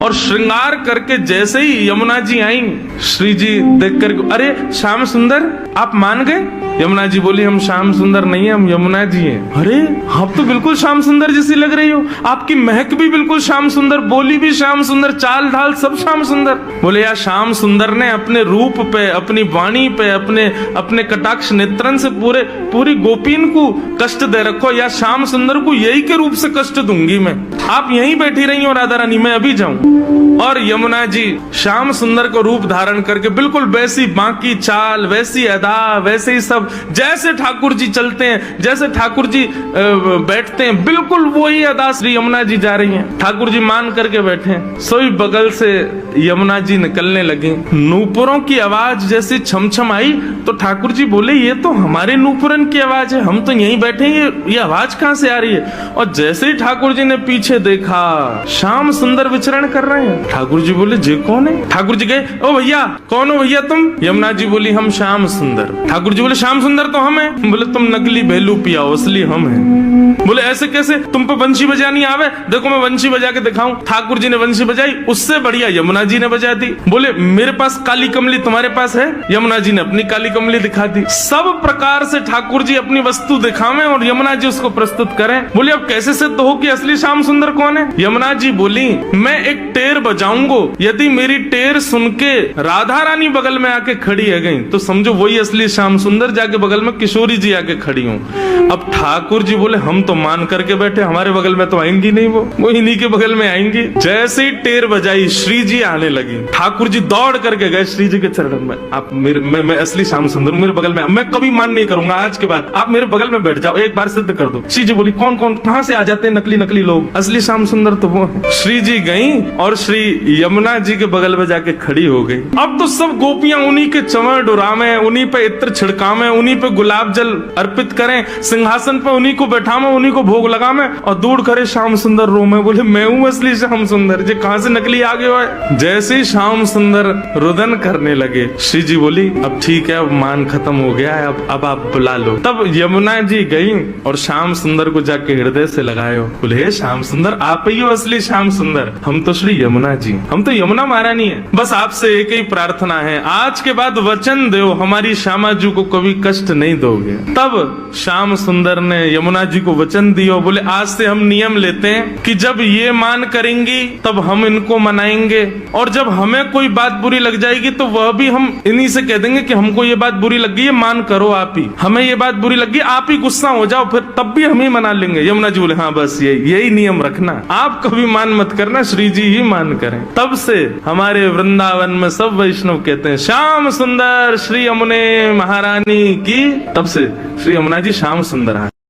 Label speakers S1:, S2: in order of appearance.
S1: और श्रृंगार करके जैसे ही यमुना जी आई, श्री जी देख कर, अरे श्याम सुंदर आप मान गए? यमुना जी बोली, हम श्याम सुंदर नहीं है, हम यमुना जी हैं। अरे आप तो बिल्कुल श्याम सुंदर जैसी लग रही हो, आपकी महक भी बिल्कुल श्याम सुंदर, बोली भी श्याम सुंदर, चाल ढाल सब श्याम सुंदर। बोले यार, श्याम सुंदर ने अपने रूप पे, अपनी वाणी पे, अपने कटाक्ष नेत्रन से पूरी गोपीन को कष्ट दे रखो, या श्याम सुंदर को यही के रूप से कष्ट दूंगी मैं। आप यहीं बैठी रही हो राधा रानी, मैं अभी जाऊं। और यमुना जी श्याम सुंदर को रूप धारण करके बिल्कुल वैसी बाकी चाल, वैसी अदा, वैसे ही सब, जैसे ठाकुर जी चलते हैं, जैसे ठाकुर जी बैठते हैं, बिल्कुल वही अदा श्री यमुना जी जा रही हैं। ठाकुर जी मान करके बैठे हैं। सोई बगल से यमुना जी निकलने लगी। नूपुरों की आवाज जैसी छमछम आई तो ठाकुर जी बोले, ये तो हमारे नूपुरन की आवाज है, हम तो यहीं बैठे हैं, ये आवाज कहां से आ रही है? और जैसे ही ठाकुर जी ने पीछे देखा, श्याम सुंदर विचरण कर रहे हैं। ठाकुर जी बोले, जे कौन है? ठाकुर जी गए, ओ भैया कौन हो भैया तुम? यमुना जी बोली, हम श्याम सुंदर। ठाकुर जी बोले, श्याम सुंदर तो हम हैं। बोले, तुम नकली भेलू पियाओ, असली हम हैं। बोले, ऐसे कैसे? तुम पे वंशी बजानी आवे? देखो मैं वंशी बजा के दिखाऊं। ठाकुर जी ने वंशी बजाई, उससे बढ़िया यमुना जी ने बजा दी। बोले, मेरे पास काली कमली, तुम्हारे पास है? यमुना जी ने अपनी काली कमली दिखा दी। सब प्रकार से ठाकुर जी अपनी वस्तु दिखावें और यमुना जी उसको प्रस्तुत करें। बोले, अब कैसे सिद्ध हो कि असली श्याम सुंदर कौन है? यमुना जी बोली, मैं एक टेर बजाऊंगा, यदि मेरी टेर सुन के राधा रानी बगल में आके खड़ी है गई तो समझो वही असली श्याम सुंदर, जाके बगल में किशोरी जी आके खड़ी हूँ। अब ठाकुर जी बोले, हम तो मान करके बैठे, हमारे बगल में तो आएंगी नहीं, वो इन्हीं के बगल में आएंगी। जैसे ही टेर बजाई, श्री जी आने लगी। ठाकुर जी दौड़ करके गए श्री जी के चरणों में। आप मैं असली श्याम सुंदर, मेरे बगल में, मैं कभी मान नहीं करूंगा, आज के बाद आप मेरे बगल में बैठ जाओ, एक बार सिद्ध कर दो। श्री जी बोली, कौन कौन कहां से आ जाते हैं नकली लोग? असली श्याम सुंदर तो वो है। श्री जी गई और श्री यमुना जी के बगल में जाके खड़ी हो गई। अब तो सब गोपियां उन्हीं के चंवर डुरावे, उन्हीं पे इत्र छिड़कावे, उन्हीं पे गुलाब जल अर्पित करें, सिंहासन पे उन्हीं को बैठावे, उन्हीं को भोग लगावे और दूर करे श्याम सुंदर रो में। बोले, मैं हूँ असली श्याम सुंदर, जे कहां से नकली आ गए हो? जैसे ही श्याम सुंदर रुदन करने लगे, श्री जी बोली, अब ठीक है, अब मान खत्म हो गया है, अब आप बुला लो। तब यमुना जी गई और श्याम सुंदर को जाके हृदय से लगायो। बोले, हे श्याम सुंदर, आप ही हो असली श्याम सुंदर, हम तो श्री यमुना जी, हम तो यमुना महारानी है। बस आपसे एक ही प्रार्थना है, आज के बाद वचन दो हमारी श्यामा जी को कभी कष्ट नहीं दोगे। तब श्याम सुंदर ने यमुना जी को वचन दियो। बोले, आज से हम नियम लेते हैं कि जब ये मान करेंगी तब हम इनको मनाएंगे, और जब हमें कोई बात बुरी लग जाएगी तो वह भी हम इन्हीं से कह देंगे कि हमको ये बात बुरी लग गई है, मान करो आप ही, हमें ये बात बुरी लग गई, आप ही गुस्सा हो जाओ, फिर तब भी हम ही मना लेंगे। यमुना जी बोले, हाँ बस यही नियम रखना, आप कभी मान मत करना, श्री जी ही मान करें। तब से हमारे वृंदावन में सब वैष्णव कहते हैं, श्याम सुंदर श्री यमुने महारानी की। तब से श्री यमुना जी श्याम सुंदर है।